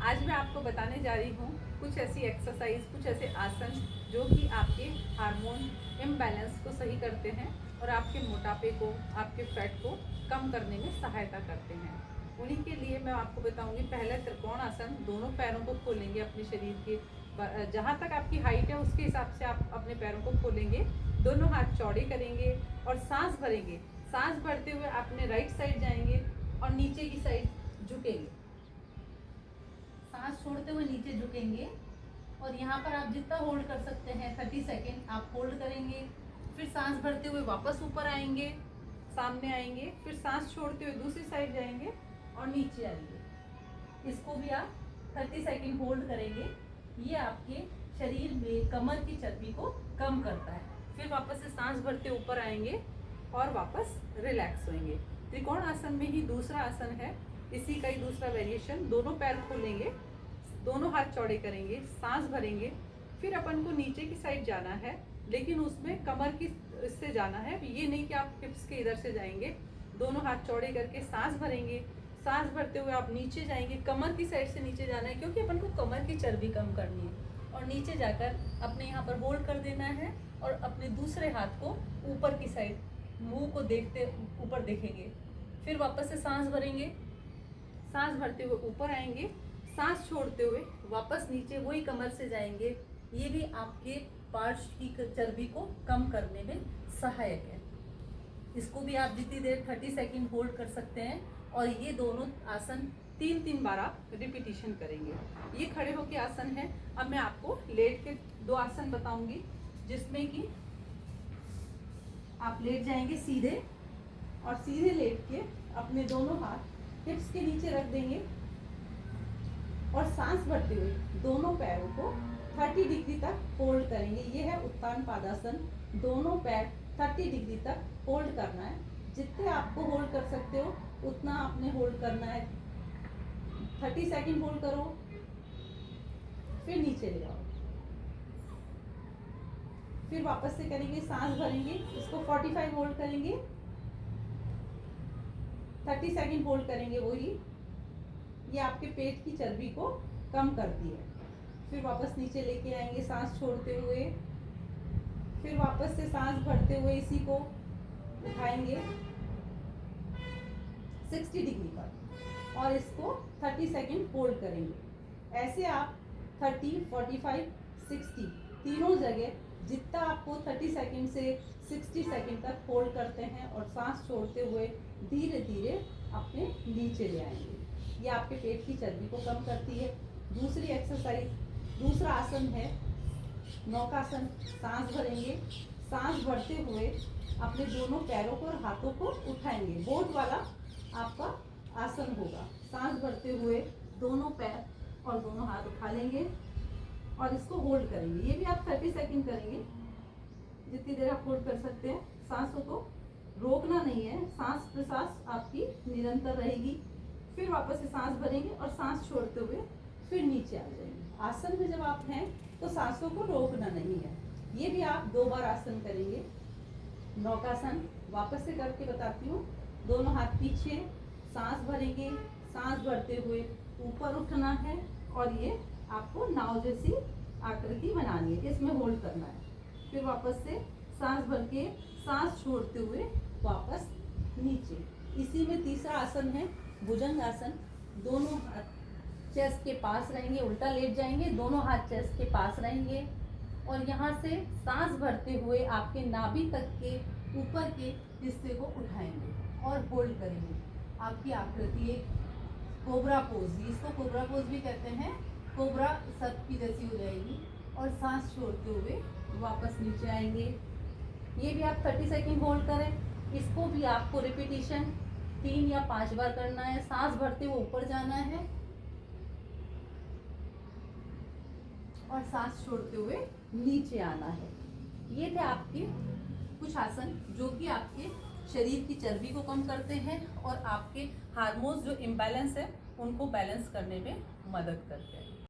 आज मैं आपको बताने जा रही हूँ कुछ ऐसी एक्सरसाइज, कुछ ऐसे आसन जो कि आपके हार्मोन इम्बैलेंस को सही करते हैं और आपके मोटापे को, आपके फैट को कम करने में सहायता करते हैं। उन्हीं के लिए मैं आपको बताऊंगी। पहला त्रिकोण आसन, दोनों पैरों को खोलेंगे अपने शरीर के जहाँ तक आपकी हाइट है उसके हिसाब से आप अपने पैरों को खोलेंगे, दोनों हाथ चौड़े करेंगे और सांस भरेंगे। सांस भरते हुए अपने राइट साइड जाएंगे और नीचे की साइड झुकेंगे। सांस छोड़ते हुए नीचे झुकेंगे और यहाँ पर आप जितना होल्ड कर सकते हैं 30 सेकेंड आप होल्ड करेंगे। फिर सांस भरते हुए वापस ऊपर आएंगे, सामने आएंगे, फिर सांस छोड़ते हुए दूसरी साइड जाएंगे और नीचे आएंगे। इसको भी आप 30 सेकेंड होल्ड करेंगे। ये आपके शरीर में कमर की चर्बी को कम करता है। फिर वापस से सांस भरते ऊपर आएंगे और वापस रिलैक्स होंगे। त्रिकोण आसन में ही दूसरा आसन है, इसी का ही दूसरा वेरिएशन। दोनों पैर खोलेंगे, दोनों हाथ चौड़े करेंगे, सांस भरेंगे। फिर अपन को नीचे की साइड जाना है, लेकिन उसमें कमर की इससे जाना है। ये नहीं कि आप हिप्स के इधर से जाएंगे। दोनों हाथ चौड़े करके सांस भरेंगे। सांस भरते हुए आप नीचे जाएंगे, कमर की साइड से नीचे जाना है क्योंकि अपन को कमर की चर्बी कम करनी है। और नीचे जाकर अपने यहाँ पर होल्ड कर देना है और अपने दूसरे हाथ को ऊपर की साइड, मुंह को देखते ऊपर देखेंगे। फिर वापस से सांस भरेंगे, सांस भरते हुए ऊपर आएंगे, सांस छोड़ते हुए वापस नीचे वही कमर से जाएंगे। ये भी आपके पार्ट्स की चर्बी को कम करने में सहायक है। इसको भी आप जितनी देर 30 सेकेंड होल्ड कर सकते हैं और ये दोनों आसन 3-3 बार आप रिपीटिशन करेंगे। ये खड़े होके आसन है। अब मैं आपको लेट के 2 आसन बताऊंगी, जिसमें कि आप लेट जाएंगे सीधे और सीधे लेट के अपने दोनों हाथ हिप्स के नीचे रख देंगे और सांस भरते हुए दोनों पैरों को 30 डिग्री तक होल्ड करेंगे। ये है उत्तान पादासन। दोनों पैर 30 डिग्री तक होल्ड करना है। जितने आपको होल्ड कर सकते हो उतना आपने होल्ड करना है। 30 सेकंड होल्ड करो, फिर नीचे ले जाओ, फिर वापस से करेंगे, सांस भरेंगे, इसको 45 होल्ड करेंगे, 30 सेकंड होल्ड करेंगे। वही ये आपके पेट की चर्बी को कम करती है। फिर वापस नीचे लेके आएंगे सांस छोड़ते हुए, फिर वापस से सांस भरते हुए इसी को उठाएंगे 60 डिग्री पर और इसको 30 सेकंड होल्ड करेंगे। ऐसे आप 30, 45, 60 तीनों जगह जितना आपको 30 सेकंड से 60 सेकंड तक होल्ड करते हैं और सांस छोड़ते हुए धीरे धीरे अपने नीचे ले आएंगे। ये आपके पेट की चर्बी को कम करती है। दूसरी एक्सरसाइज, दूसरा आसन है नौकासन। सांस भरेंगे, सांस भरते हुए अपने दोनों पैरों को और हाथों को उठाएंगे। बोट वाला आपका आसन होगा। सांस भरते हुए दोनों पैर और दोनों हाथ उठा लेंगे और इसको होल्ड करेंगे। ये भी आप 30 सेकंड करेंगे, जितनी देर आप होल्ड कर सकते हैं। सांसों को रोकना नहीं है, सांस प्रश्वास आपकी निरंतर रहेगी। फिर वापस से सांस भरेंगे और सांस छोड़ते हुए फिर नीचे आ जाएंगे। आसन में जब आप हैं तो सांसों को रोकना नहीं है। ये भी आप 2 बार आसन करेंगे। नौकासन वापस से करके बताती हूँ। दोनों हाथ पीछे, सांस भरेंगे, सांस भरते हुए ऊपर उठना है और ये आपको नाव जैसी आकृति बनानी है, इसमें होल्ड करना है। फिर वापस से सांस भर के सांस छोड़ते हुए वापस नीचे। इसी में तीसरा आसन है भुजंग आसन। दोनों हाथ चेस्ट के पास रहेंगे, उल्टा लेट जाएंगे, दोनों हाथ चेस्ट के पास रहेंगे और यहाँ से सांस भरते हुए आपके नाभि तक के ऊपर के हिस्से को उठाएंगे और होल्ड करेंगे। आपकी आकृति एक कोबरा पोज, इसको कोबरा पोज भी कहते हैं, कोबरा सर्प की जैसी हो जाएगी। और सांस छोड़ते हुए वापस नीचे आएंगे। ये भी आप 30 सेकंड होल्ड करें। इसको भी आपको रिपीटिशन 3 या 5 बार करना है। सांस भरते हुए ऊपर जाना है और सांस छोड़ते हुए नीचे आना है। ये थे आपके कुछ आसन जो कि आपके शरीर की चर्बी को कम करते हैं और आपके हार्मोन्स जो इम्बैलेंस है उनको बैलेंस करने में मदद करते हैं।